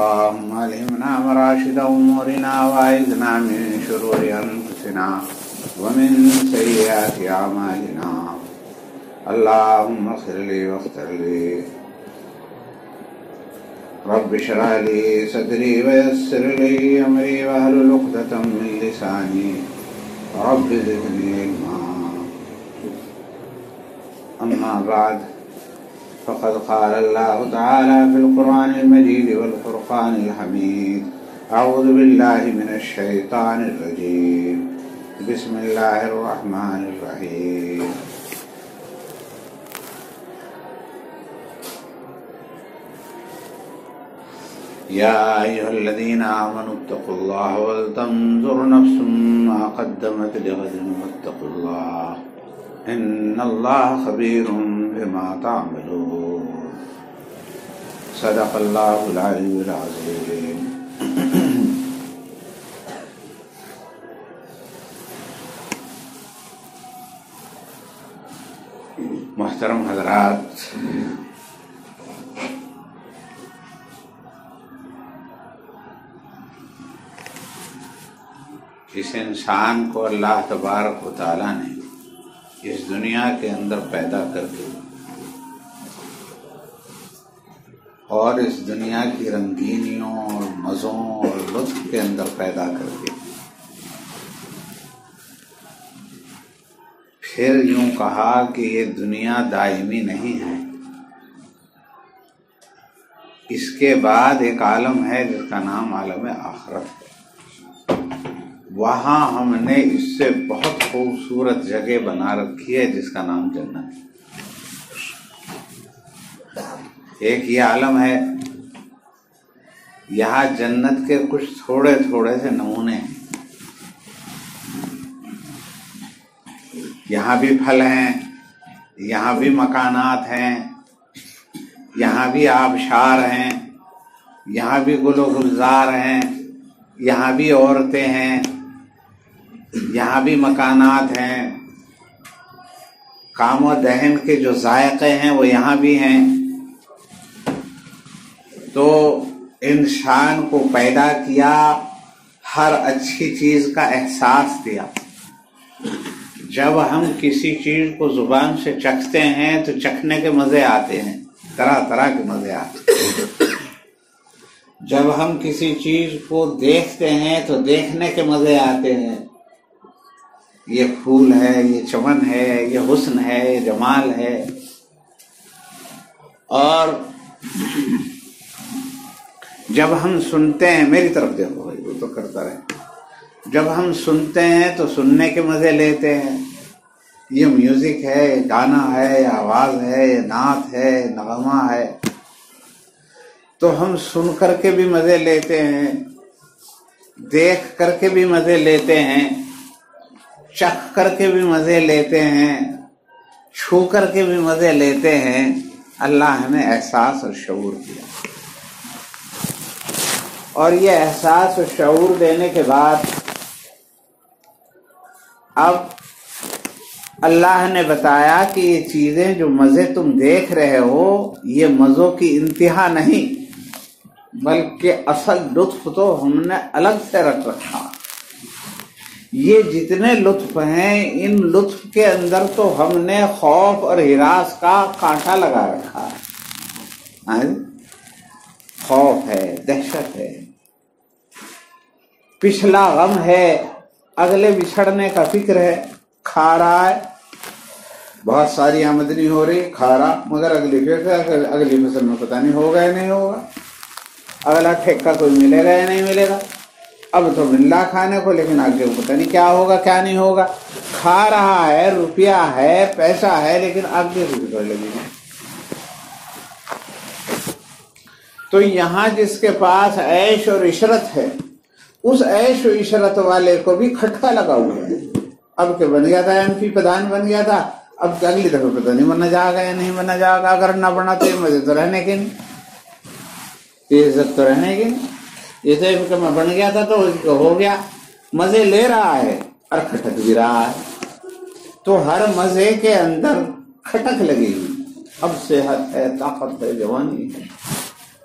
اللهم ألهمنا مراشد أمورنا وأعذنا من شرور أنفسنا ومن سيئات أعمالنا. اللهم اغفر لي واغفر لي. رب اشرح لي صدري ويسر لي أمري واحلل عقدة من لساني رب زدني علما. أما بعد، فقد قال الله تعالى في القرآن المجيد والفرقان الحميد: أعوذ بالله من الشيطان الرجيم. بسم الله الرحمن الرحيم. يا أيها الذين آمنوا اتقوا الله ولتنظر نفس ما قدمت لغد واتقوا الله إن الله خبير بما تعملون. صدق الله العلي العظيم. محترم حضرات، اس انسان کو اللہ تبارک و تعالی نے اس دنیا کے اندر پیدا کر کے اور اس دنیا کی رنگینیوں اور مزوں اور لطف کے اندر پیدا کر کے پھر یوں کہا کہ یہ دنیا دائمی نہیں ہے، اس کے بعد ایک عالم ہے جس کا نام عالم آخرت ہے. وہاں ہم نے اس سے بہت خوبصورت جگہ بنا رکھی ہے جس کا نام جنت ہے. ایک یہ عالم ہے، یہاں جنت کے کچھ تھوڑے تھوڑے سے نمونے ہیں. یہاں بھی پھل ہیں، یہاں بھی مکانات ہیں، یہاں بھی آبشار ہیں، یہاں بھی گل و گلزار ہیں، یہاں بھی عورتیں ہیں، یہاں بھی مکانات ہیں. کام و دہن کے جو ذائقے ہیں وہ یہاں بھی ہیں. تو انسان کو پیدا کیا، ہر اچھی چیز کا احساس دیا. جب ہم کسی چیز کو زبان سے چکھتے ہیں تو چکھنے کے مزے آتے ہیں، طرح طرح کے مزے آتے ہیں. جب ہم کسی چیز کو دیکھتے ہیں تو دیکھنے کے مزے آتے ہیں. یہ پھول ہے، یہ چمن ہے، یہ حسن ہے، یہ جمال ہے. اور جب ہم سنتے ہیں، میری طرف دیکھو بھائی، وہ تو کرتا رہے. جب ہم سنتے ہیں تو سننے کے مزے لیتے ہیں. یہ میوزک ہے، یہ گانا ہے، یہ آواز ہے، یہ نعت ہے، نغمہ ہے. تو ہم سن کر کے بھی مزے لیتے ہیں، دیکھ کر کے بھی مزے لیتے ہیں، چکھ کر کے بھی مزے لیتے ہیں، چھو کر کے بھی مزے لیتے ہیں. اللہ نے احساس اور شعور دیا، اور یہ احساس اور شعور دینے کے بعد اب اللہ نے بتایا کہ یہ چیزیں جو مزے تم دیکھ رہے ہو، یہ مزوں کی انتہا نہیں، بلکہ اصل لطف تو ہم نے الگ سے رکھ رکھا. یہ جتنے لطف ہیں، ان لطف کے اندر تو ہم نے خوف اور ہراس کا کانٹا لگا رکھا ہے. خوف ہے، دہشت ہے، پچھلا غم ہے، اگلے بچھڑنے کا فکر ہے. کھا رہا ہے، بہت ساری آمدنی ہو رہی، کھا رہا، مگر اگلی فصل میں پتہ نہیں ہوگا یا نہیں ہوگا، اگلا ٹھیکہ کوئی ملے گا یا نہیں ملے گا. اب تو مل رہا کھانے کو، لیکن آگے پتہ نہیں کیا ہوگا کیا نہیں ہوگا. کھا رہا ہے، روپیہ ہے، پیسہ ہے، لیکن آگے سے بگڑ لگے گی. تو یہاں جس کے پاس عیش اور عشرت ہے، اس عیش و عشرت والے کو بھی کھٹکا لگا ہوا ہے. اب کہ بن گیا تھا MP پردھان بن گیا تھا، اب اگلی دفعہ پتہ نہیں بننا جائے گا یا نہیں بننا جائے گا. اگر نہ بنا تو یہ مزے تو رہنے کے نہیں، یہ عزت تو رہنے کی نہیں. یہ تو میں بن گیا تھا تو ہو گیا، مزے لے رہا ہے اور کھٹک بھی رہا ہے. تو ہر مزے کے اندر کھٹک لگے گی. اب صحت ہے، طاقت ہے، جوانی ہے،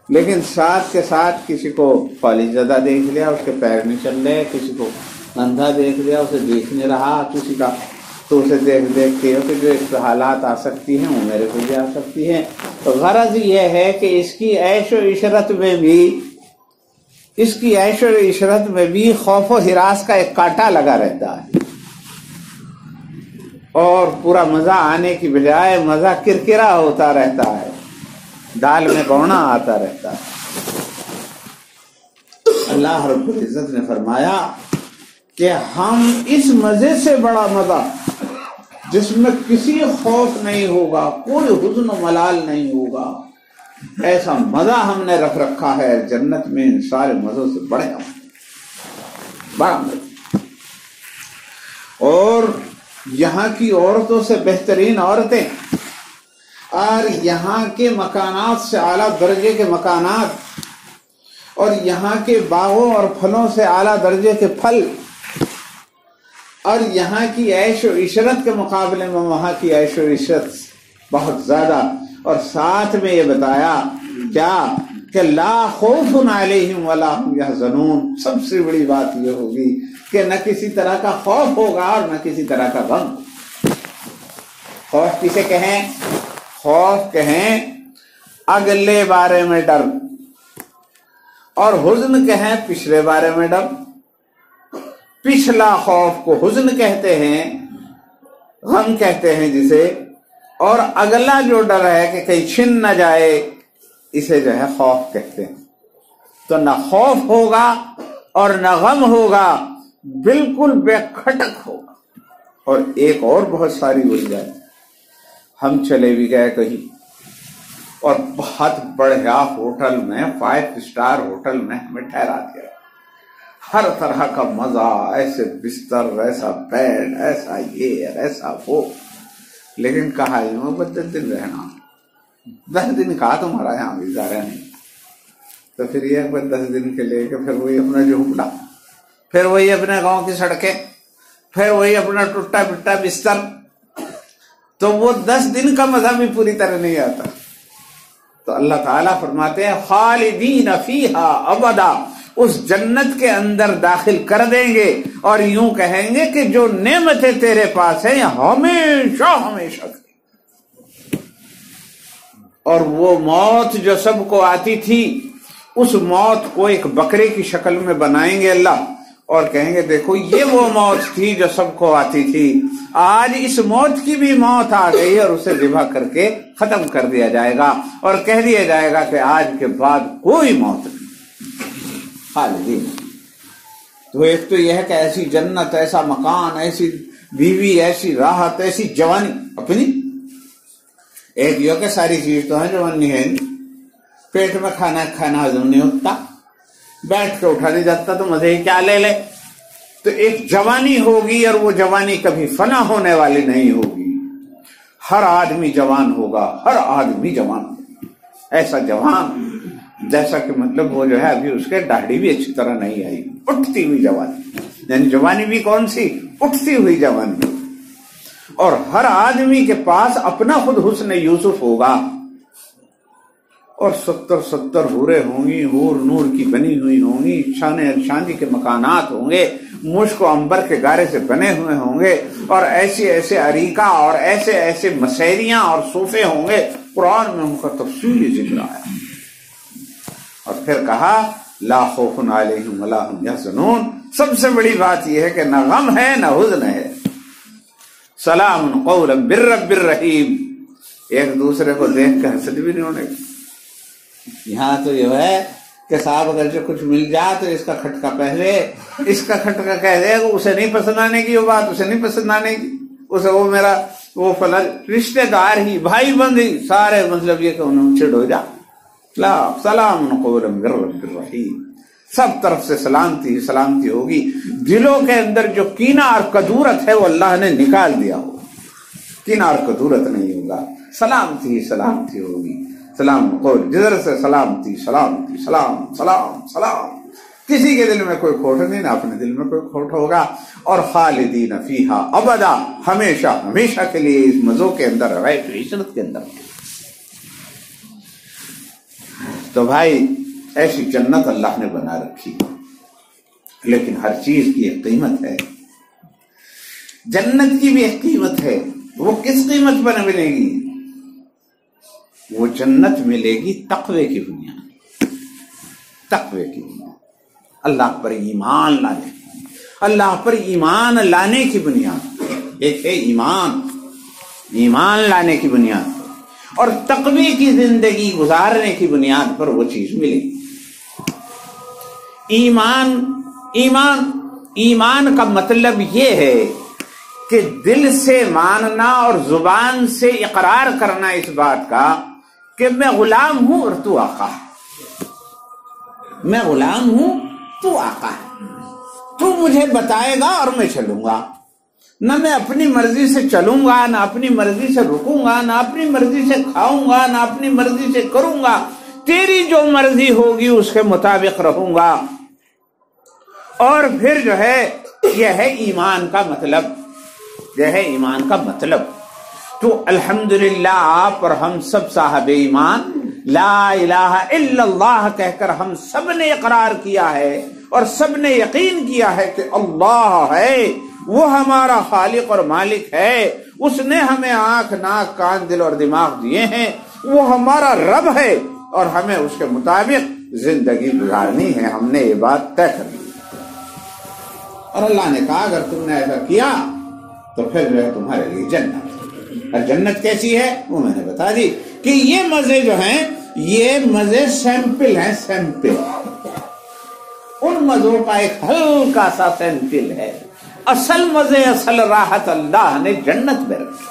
لیکن ساتھ کے ساتھ کسی کو فالج زدہ دیکھ لیا اس کے پیر نہیں چل رہے، کسی کو اندھا دیکھ لیا اسے دیکھ نہیں رہا کسی کا، تو اسے دیکھ کے کہ جو اس پہ حالات آ سکتی ہیں وہ میرے کو بھی آ سکتی ہیں۔ تو غرض یہ ہے کہ اس کی عیش و عشرت میں بھی خوف و ہراس کا ایک کانٹا لگا رہتا ہے، اور پورا مزہ آنے کی بجائے مزہ کرکرا ہوتا رہتا ہے، دال میں کونا آتا رہتا ہے۔ اللہ رب العزت نے فرمایا کہ ہم اس مزے سے بڑا مزہ جس میں کسی خوف نہیں ہوگا، کوئی حزن و ملال نہیں ہوگا، ایسا مزہ ہم نے رکھ رکھا ہے جنت میں، ان سارے مزوں سے بڑا مزہ۔ اور یہاں کی عورتوں سے بہترین عورتیں اور یہاں کے مکانات سے اعلیٰ درجے کے مکانات اور یہاں کے باغوں اور پھلوں سے اعلیٰ درجے کے پھل اور یہاں کی عیش و عشرت کے مقابلے میں وہاں کی عیش و عشرت بہت زیادہ، اور ساتھ میں یہ بتایا کیا کہ لا خوف علیہم ولا هم یحزنون۔ سب سے بڑی بات یہ ہوگی کہ نہ کسی طرح کا خوف ہوگا اور نہ کسی طرح کا غم۔ خوف کسے کہیں؟ خوف کہیں اگلے بارے میں ڈر، اور حزن کہیں پچھلے بارے میں ڈر۔ پچھلا خوف کو حزن کہتے ہیں، غم کہتے ہیں جسے، اور اگلا جو ڈر ہے کہ کہیں چھن نہ جائے اسے جو ہے خوف کہتے ہیں۔ تو نہ خوف ہوگا اور نہ غم ہوگا، بالکل بے کھٹک ہوگا۔ اور ایک اور بہت ساری وجہ ہے، ہم چلے بھی گئے کہیں اور بہت بڑھیا ہوٹل میں، 5 اسٹار ہوٹل میں ہمیں ٹھہرا دیا، ہر طرح کا مزہ، ایسے بستر، ایسا بیڈ، ایسا یہ ایسا وہ، لیکن کہا یوں 10 دن رہنا، 10 دن کہا تمہارا یہاں ویزا رہنے، تو پھر یہ 10 دن کے لے کے پھر وہی اپنا جھونپڑا، پھر وہی اپنے گاؤں کی سڑکیں، پھر وہی اپنا ٹوٹا پٹا بستر، تو وہ 10 دن کا مزہ بھی پوری طرح نہیں آتا۔ تو اللہ تعالیٰ فرماتے ہیں خالدین فیہا ابدا، اس جنت کے اندر داخل کر دیں گے اور یوں کہیں گے کہ جو نعمتیں تیرے پاس ہیں ہمیشہ ہمیشہ کی۔ اور وہ موت جو سب کو آتی تھی، اس موت کو ایک بکرے کی شکل میں بنائیں گے اللہ، اور کہیں گے دیکھو یہ وہ موت تھی جو سب کو آتی تھی، آج اس موت کی بھی موت آ گئی اور اسے ذبح کر کے ختم کر دیا جائے گا، اور کہہ دیا جائے گا کہ آج کے بعد کوئی موت نہیں۔ خالدین، تو ایک تو یہ ہے کہ ایسی جنت، ایسا مکان، ایسی بیوی، ایسی راحت، ایسی جوانی اپنی، ایک یہ کہ ساری چیز تو ہے جوانی ہے، پیٹ میں کھانا ہضم نہیں ہوتا، بیٹھ کے اٹھا نہیں جاتا تو مزے ہی کیا لے لے۔ تو ایک جوانی ہوگی، اور وہ جوانی کبھی فنا ہونے والی نہیں ہوگی، ہر آدمی جوان ہوگا، ہر آدمی جوان ہوگا، ایسا جوان جیسا کہ مطلب وہ جو ہے ابھی اس کے داڑھی بھی اچھی طرح نہیں آئی، اٹھتی ہوئی جوانی، یعنی جوانی بھی کون سی؟ اٹھتی ہوئی جوانی۔ اور ہر آدمی کے پاس اپنا خود حسن یوسف ہوگا، اور 70 حوریں ہوں گی، حور نور کی بنی ہوئی ہوں گی، شانے چاندی کے مکانات ہوں گے، مشک و عنبر کے گارے سے بنے ہوئے ہوں گے، اور ایسے ایسے اریکہ اور ایسے ایسے مسیریاں اور صوفے ہوں گے، قرآن میں ان کا تفصیلی ذکر آیا۔ اور پھر کہا لا خوف علیہم ولا هم یحزنون، سب سے بڑی بات یہ ہے کہ نہ غم ہے نہ حزن ہے، سلام قولا من رب الرحیم، ایک دوسرے کو دیکھ کر حسد بھی نہیں ہونے کی۔ یہاں تو یہ ہے کہ صاحب اگر جو کچھ مل جائے تو اس کا کھٹکا پہلے، اس کا کھٹکا کہہ دے گا، اسے نہیں پسند آنے کی وہ بات، اسے نہیں پسند آنے کی، اسے وہ میرا وہ فلاں رشتے دار ہی، بھائی بندی سارے، مطلب یہ کہ انہوں چڑ ہو جا، لا سلام قولا من رب الرحیم، سب طرف سے سلامتی ہی سلامتی ہوگی۔ دلوں کے اندر جو کینہ اور کدورت ہے وہ اللہ نے نکال دیا ہوگا، کینہ اور کدورت نہیں ہوگا، سلامتی ہی سلامتی ہوگی۔ سلام قول، جدھر سے سلامتی سلامتی، سلام سلام سلام، کسی کے دل میں کوئی کھوٹ نہیں، نہ اپنے دل میں کوئی کھوٹ ہوگا۔ اور خالدین فیہا ابدا، ہمیشہ ہمیشہ کے لیے اس مزوں کے اندر، عیش و عشرت کے اندر۔ تو بھائی ایسی جنت اللہ نے بنا رکھی ہے، لیکن ہر چیز کی ایک قیمت ہے، جنت کی بھی ایک قیمت ہے۔ وہ کس قیمت پر ملے گی؟ وہ جنت ملے گی تقوی کی بنیاد، تقوی کی بنیاد، اللہ پر ایمان لانے، اللہ پر ایمان لانے کی بنیاد۔ ایک ہے ایمان، ایمان لانے کی بنیاد، اور تقوی کی زندگی گزارنے کی بنیاد پر وہ چیز ملے گی۔ ایمان کا مطلب یہ ہے کہ دل سے ماننا اور زبان سے اقرار کرنا اس بات کا کہ میں غلام ہوں اور تو آقا ہے، میں غلام ہوں تو آقا ہے، تو مجھے بتائے گا اور میں چلوں گا، نہ میں اپنی مرضی سے چلوں گا، نہ اپنی مرضی سے رکوں گا، نہ اپنی مرضی سے کھاؤں گا، نہ اپنی مرضی سے کروں گا، تیری جو مرضی ہوگی اس کے مطابق رہوں گا۔ اور پھر جو ہے یہ ہے ایمان کا مطلب، یہ ہے ایمان کا مطلب۔ تو الحمدللہ آپ اور ہم سب صاحب ایمان لا الہ الا اللہ کہہ کر ہم سب نے اقرار کیا ہے اور سب نے یقین کیا ہے کہ اللہ ہے، وہ ہمارا خالق اور مالک ہے، اس نے ہمیں آنکھ ناک کان دل اور دماغ دیے ہیں، وہ ہمارا رب ہے اور ہمیں اس کے مطابق زندگی گزارنی ہے۔ ہم نے یہ بات طے کر لی اور اللہ نے کہا اگر تم نے ایسا کیا تو پھر جو ہے تمہارے لیے جنت۔ اور جنت کیسی ہے وہ میں نے بتا دی کہ یہ مزے جو ہیں یہ مزے سیمپل ہیں، سیمپل، ان مزوں کا ایک ہلکا سا سیمپل ہے، اصل مزے اصل راحت اللہ نے جنت میں رکھی۔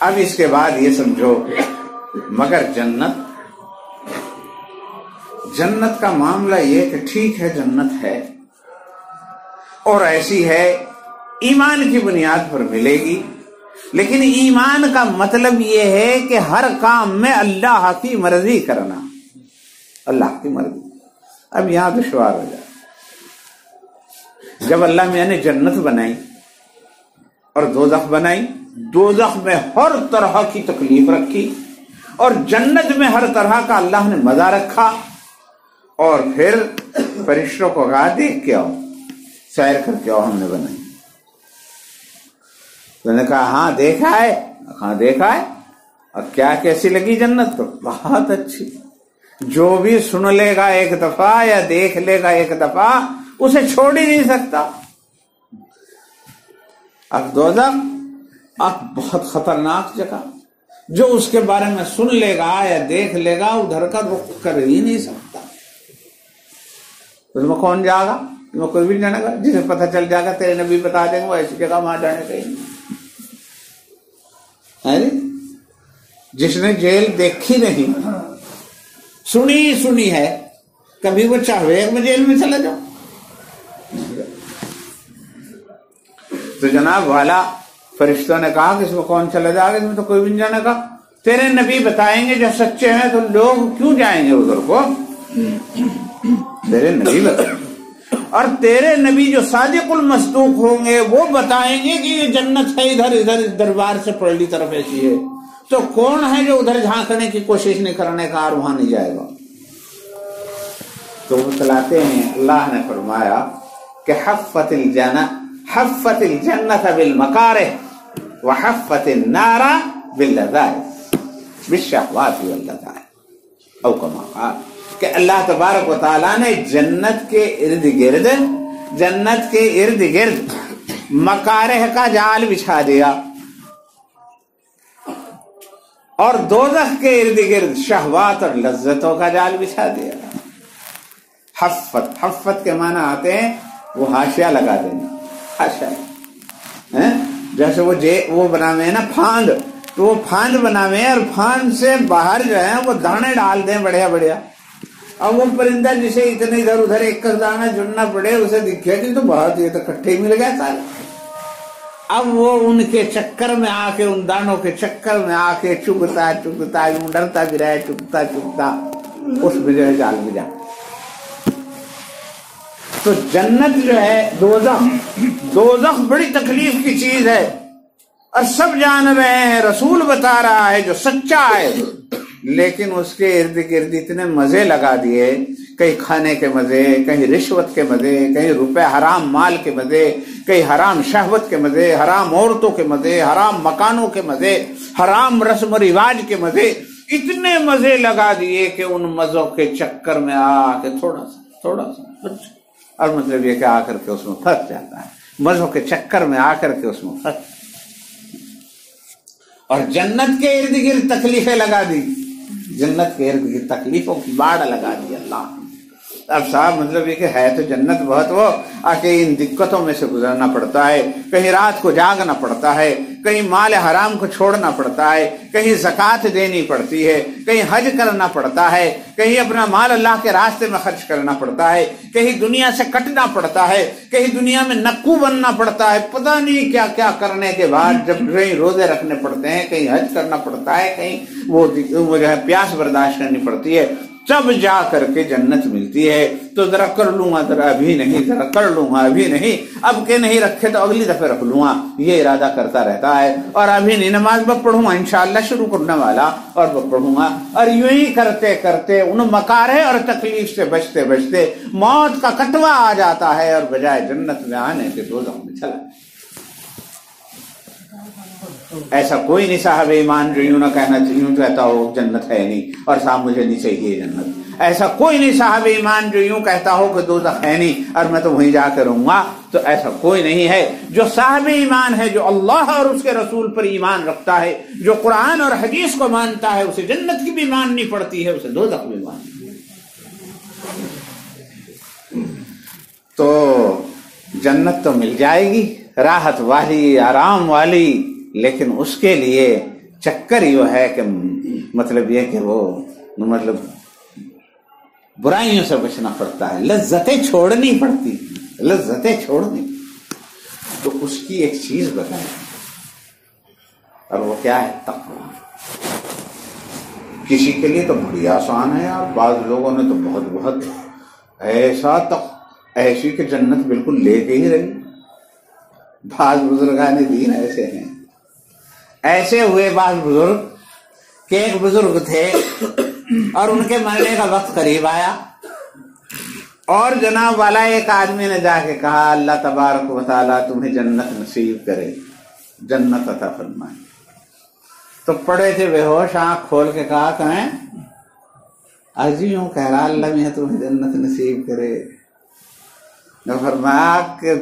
اب اس کے بعد یہ سمجھو مگر جنت کا معاملہ یہ کہ ٹھیک ہے جنت ہے اور ایسی ہے ایمان کی بنیاد پر ملے گی، لیکن ایمان کا مطلب یہ ہے کہ ہر کام میں اللہ کی مرضی کرنا، اللہ کی مرضی۔ اب یہاں دشوار ہو جائے، جب اللہ میاں نے جنت بنائی اور دوزخ بنائی، دوزخ میں ہر طرح کی تکلیف رکھی اور جنت میں ہر طرح کا اللہ نے مزہ رکھا، اور پھر فرشتوں کو کہا دیکھ کے آؤ، سیر کر کے آؤ، ہم نے بنائی۔ تو نے کہا ہاں دیکھا ہے، ہاں دیکھا ہے، اور کیا کیسی لگی جنت؟ تو بہت اچھی، جو بھی سن لے گا ایک دفعہ یا دیکھ لے گا ایک دفعہ اسے چھوڑ ہی نہیں سکتا۔ اب دوزخ اب بہت خطرناک جگہ، جو اس کے بارے میں سن لے گا یا دیکھ لے گا ادھر کا رخ کر ہی نہیں سکتا۔ اس میں کون جائے گا؟ اس میں کوئی بھی جانے گا؟ جسے پتہ چل جائے گا تیرے نبی بتا دیں گے وہ ایسی جگہ وہاں جانے کہیں۔ جس نے جیل دیکھی نہیں، سنی ہے، کبھی وہ چاہے میں جیل میں چلا جاؤں؟ تو جناب والا فرشتوں نے کہا کہ اس میں کون چلا جائے گا؟ اس میں تو کوئی بھی نہیں جانے گا، تیرے نبی بتائیں گے، جو سچے ہیں تو لوگ کیوں جائیں گے ادھر کو؟ تیرے نبی بتائیں گے، اور تیرے نبی جو صادق المصدوق ہوں گے وہ بتائیں گے کہ یہ جنت ہے، ادھر ادھر اس دربار سے پرلی طرف ایسی ہے، تو کون ہے جو ادھر جھانکنے کی کوشش نہیں کرنے کا اور وہاں نہیں جائے گا؟ تو وہ چلاتے ہیں، اللہ نے فرمایا کہ حفت الجنت بالمکارہ وحفت النار باللذائذ بالشہوات واللذائذ، او کما قال کہ اللہ تبارک و تعالیٰ نے جنت کے ارد گرد مکارہ کا جال بچھا دیا اور دوزخ کے ارد گرد شہوات اور لذتوں کا جال بچھا دیا۔ حفت کے معنی آتے ہیں وہ حاشیہ لگا دینا، حاشیہ، جیسے وہ بناوے ہیں نا پھاند، تو وہ پھاند بناوے ہیں اور پھاند سے باہر جو ہے وہ دانے ڈال دیں بڑھیا بڑھیا، اب وہ پرندہ جسے اتنے ادھر ادھر ایک دانہ چننا پڑے اسے دکھے کہ تو بہت یہ تو کٹھے مل گئے سارے، اب وہ ان کے چکر میں آ کے، ان دانوں کے چکر میں آ کے چگتا ڈرتا بھی رہے، چگتا اس میں جو ہے جال میں جا۔ تو جنت جو ہے، دوزخ بڑی تکلیف کی چیز ہے اور سب جان رہے ہیں، رسول بتا رہا ہے جو سچا ہے، لیکن اس کے ارد گرد اتنے مزے لگا دیے، کہیں کھانے کے مزے، کہیں رشوت کے مزے، کہیں روپے حرام مال کے مزے، کہیں حرام شہوت کے مزے، حرام عورتوں کے مزے، حرام مکانوں کے مزے، حرام رسم و رواج کے مزے، اتنے مزے لگا دیے کہ ان مزوں کے چکر میں آ کے تھوڑا سا اور مطلب یہ کہ آ کر کے اس میں پھنس جاتا ہے، مزوں کے چکر میں آ کر کے اس میں پھنس، اور جنت کے ارد گرد تکلیفیں لگا دی، جنت کے ارد گرد تکلیفوں کی باڑ لگا دی اللہ۔ اب صاحب مطلب یہ کہ ہے تو جنت بہت، وہ آ کے ان دقتوں میں سے گزرنا پڑتا ہے، کہیں رات کو جاگنا پڑتا ہے، کہیں مال حرام کو چھوڑنا پڑتا ہے، کہیں زکوٰۃ دینی پڑتی ہے، کہیں حج کرنا پڑتا ہے، کہیں اپنا مال اللہ کے راستے میں خرچ کرنا پڑتا ہے، کہیں دنیا سے کٹنا پڑتا ہے، کہیں دنیا میں نکو بننا پڑتا ہے، پتہ نہیں کیا کیا کرنے کے بعد جب کہیں روزے رکھنے پڑتے ہیں، کہیں حج کرنا پڑتا ہے، کہیں وہ جو ہے پیاس برداشت کرنی پڑتی ہے، تب جا کر کے جنت ملتی ہے۔ تو ذرا کر لوں گا، ذرا ابھی نہیں، ذرا کر لوں گا ابھی نہیں، اب کے نہیں رکھے تو اگلی دفعہ رکھ لوں گا، یہ ارادہ کرتا رہتا ہے، اور ابھی نہیں نماز بک پڑھوں گا، انشاءاللہ شروع کرنے والا اور بک پڑھوں گا، اور یوں ہی کرتے کرتے ان مکارے اور تکلیف سے بچتے بچتے موت کا کٹوا آ جاتا ہے، اور بجائے جنت میں آنے کے دوزخ میں چلا۔ ایسا کوئی نہیں صاحب ایمان جو یوں نہ یوں کہتا ہو جنت ہے نہیں اور صاحب مجھے نہیں چاہیے جنت، ایسا کوئی نہیں صاحب ایمان جو یوں کہتا ہو کہ دوزخ ہے نہیں اور میں تو وہیں جا کے رہوں گا، تو ایسا کوئی نہیں ہے۔ جو صاحب ایمان ہے، جو اللہ اور اس کے رسول پر ایمان رکھتا ہے، جو قرآن اور حدیث کو مانتا ہے، اسے جنت کی بھی ماننی پڑتی ہے، اسے دوزخ بھی ماننی ہے۔ تو جنت تو مل جائے گی، راحت والی، آرام والی، لیکن اس کے لیے چکر یہ ہے کہ مطلب یہ کہ وہ مطلب برائیوں سے بچنا پڑتا ہے، لذتیں چھوڑنی پڑتی، لذتیں چھوڑنی۔ تو اس کی ایک چیز بتائیں، اور وہ کیا ہے؟ تقویٰ۔ کسی کے لیے تو بڑی آسان ہے، اور بعض لوگوں نے تو بہت ایسی کہ جنت بالکل لے کے ہی رہی۔ بعض بزرگان دین ایسے ہیں، ایسے ہوئے بعض بزرگ کہ ایک بزرگ تھے اور ان کے مرنے کا وقت قریب آیا، اور جناب والا ایک آدمی نے جا کے کہا اللہ تبارک و تعالیٰ تمہیں جنت نصیب کرے، جنت عطا فرمائے۔ تو پڑے تھے بے ہوش، آنکھ کھول کے کہا کہیں آج یوں کہہ رہا اللہ میں تمہیں جنت نصیب کرے؟ فرمایا کہ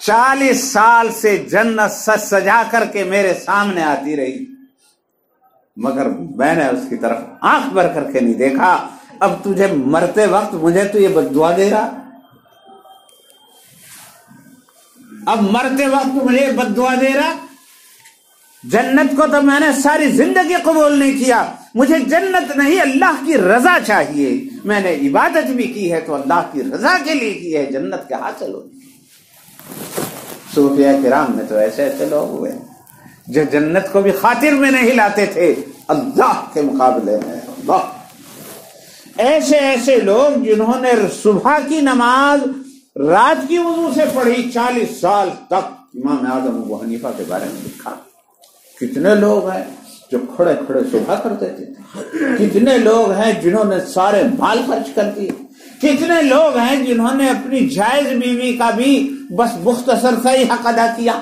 40 سال سے جنت سج سجا کر کے میرے سامنے آتی رہی، مگر میں نے اس کی طرف آنکھ بھر کر کے نہیں دیکھا، اب تجھے مرتے وقت مجھے تو یہ بد دعا دے رہا، اب مرتے وقت مجھے بد دعا دے رہا۔ جنت کو تو میں نے ساری زندگی قبول نہیں کیا، مجھے جنت نہیں اللہ کی رضا چاہیے، میں نے عبادت بھی کی ہے تو اللہ کی رضا کے لیے کی ہے، جنت کے حاصل ہو۔ صوفیاء کرام میں تو ایسے ایسے لوگ ہوئے جو جنت کو بھی خاطر میں نہیں لاتے تھے اللہ کے مقابلے میں۔ اللہ، ایسے ایسے لوگ جنہوں نے صبح کی نماز رات کی وضو سے پڑھی 40 سال تک۔ امام اعظم ابو حنیفہ کے بارے میں لکھا کتنے لوگ ہیں جو کھڑے کھڑے صبح کرتے تھے، کتنے لوگ ہیں جنہوں نے سارے مال خرچ کر دیے، کتنے لوگ ہیں جنہوں نے اپنی جائز بیوی کا بھی بس مختصر سا ہی حق ادا کیا۔